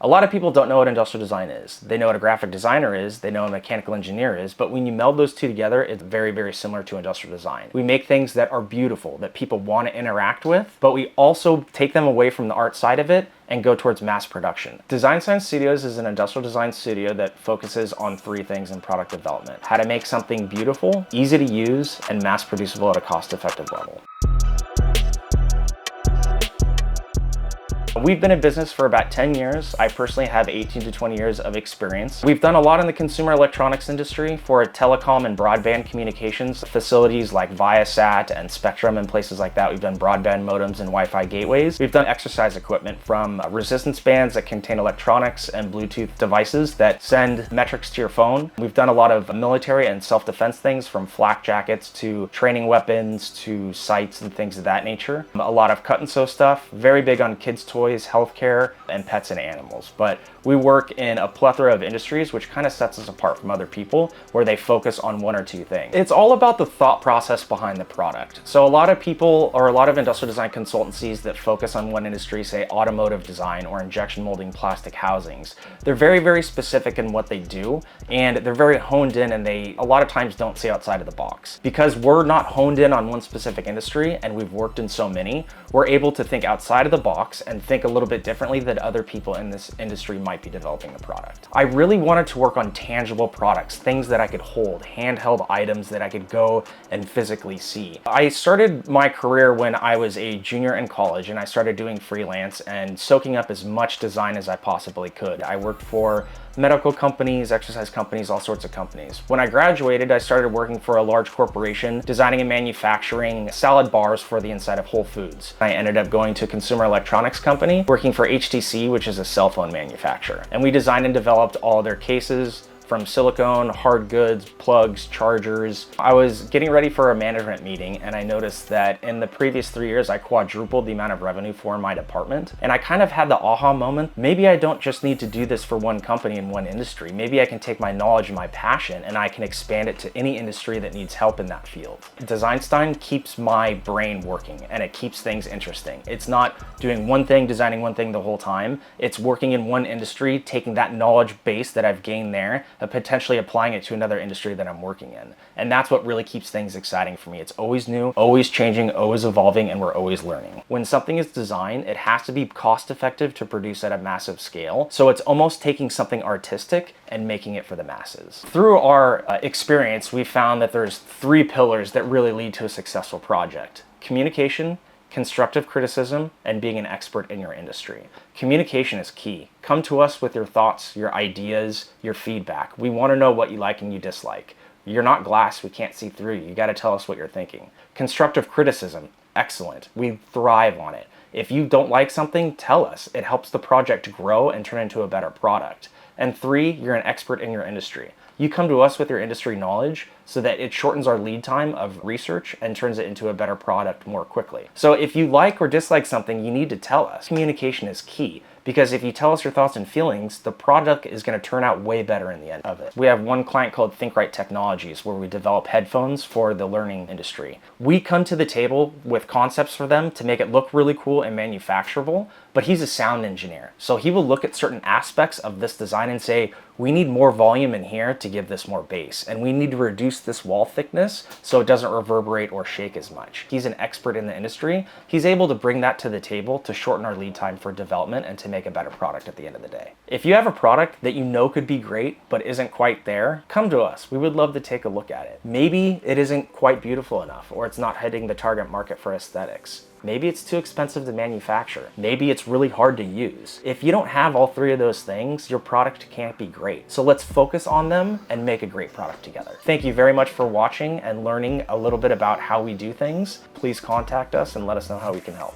A lot of people don't know what industrial design is. They know what a graphic designer is, they know what a mechanical engineer is, but when you meld those two together, it's very, very similar to industrial design. We make things that are beautiful, that people want to interact with, but we also take them away from the art side of it and go towards mass production. DesignStein Studios is an industrial design studio that focuses on three things in product development: how to make something beautiful, easy to use, and mass producible at a cost-effective level. We've been in business for about 10 years. I personally have 18 to 20 years of experience. We've done a lot in the consumer electronics industry for telecom and broadband communications, facilities like Viasat and Spectrum and places like that. We've done broadband modems and Wi-Fi gateways. We've done exercise equipment from resistance bands that contain electronics and Bluetooth devices that send metrics to your phone. We've done a lot of military and self-defense things, from flak jackets to training weapons to sights and things of that nature. A lot of cut and sew stuff, very big on kids' toys, healthcare, and pets and animals. But we work in a plethora of industries, which kind of sets us apart from other people, where they focus on one or two things. It's all about the thought process behind the product. So a lot of people, or a lot of industrial design consultancies that focus on one industry, say automotive design or injection molding plastic housings, they're very, very specific in what they do, and they're very honed in, and they a lot of times don't see outside of the box. Because we're not honed in on one specific industry and we've worked in so many, we're able to think outside of the box and think a little bit differently than other people in this industry might be developing the product. I really wanted to work on tangible products, things that I could hold, handheld items that I could go and physically see. I started my career when I was a junior in college, and I started doing freelance and soaking up as much design as I possibly could. I worked for medical companies, exercise companies, all sorts of companies. When I graduated, I started working for a large corporation, designing and manufacturing salad bars for the inside of Whole Foods. I ended up going to a consumer electronics company, working for HTC, which is a cell phone manufacturer. And we designed and developed all their cases, from silicone, hard goods, plugs, chargers. I was getting ready for a management meeting, and I noticed that in the previous 3 years, I quadrupled the amount of revenue for my department. And I kind of had the aha moment, maybe I don't just need to do this for one company in one industry. Maybe I can take my knowledge and my passion and I can expand it to any industry that needs help in that field. DesignStein keeps my brain working, and it keeps things interesting. It's not doing one thing, designing one thing the whole time. It's working in one industry, taking that knowledge base that I've gained there, potentially applying it to another industry that I'm working in. And that's what really keeps things exciting for me. It's always new, always changing, always evolving, and we're always learning. When something is designed, it has to be cost effective to produce at a massive scale. So it's almost taking something artistic and making it for the masses. Through our experience, we found that there's three pillars that really lead to a successful project: communication, constructive criticism, and being an expert in your industry. Communication is key. Come to us with your thoughts, your ideas, your feedback. We want to know what you like and you dislike. You're not glass, we can't see through you. You got to tell us what you're thinking. Constructive criticism, excellent. We thrive on it. If you don't like something, tell us. It helps the project grow and turn into a better product. And three, you're an expert in your industry. You come to us with your industry knowledge so that it shortens our lead time of research and turns it into a better product more quickly. So if you like or dislike something, you need to tell us. Communication is key, because if you tell us your thoughts and feelings, the product is going to turn out way better in the end of it. We have one client called Think Right Technologies, where we develop headphones for the learning industry. We come to the table with concepts for them to make it look really cool and manufacturable, but he's a sound engineer. So he will look at certain aspects of this design and say, we need more volume in here to give this more bass, and we need to reduce this wall thickness so it doesn't reverberate or shake as much. He's an expert in the industry. He's able to bring that to the table to shorten our lead time for development and to make a better product at the end of the day. If you have a product that you know could be great but isn't quite there, come to us. We would love to take a look at it. Maybe it isn't quite beautiful enough, or it's not hitting the target market for aesthetics. Maybe it's too expensive to manufacture. Maybe it's really hard to use. If you don't have all three of those things, your product can't be great. So let's focus on them and make a great product together. Thank you very much for watching and learning a little bit about how we do things. Please contact us and let us know how we can help.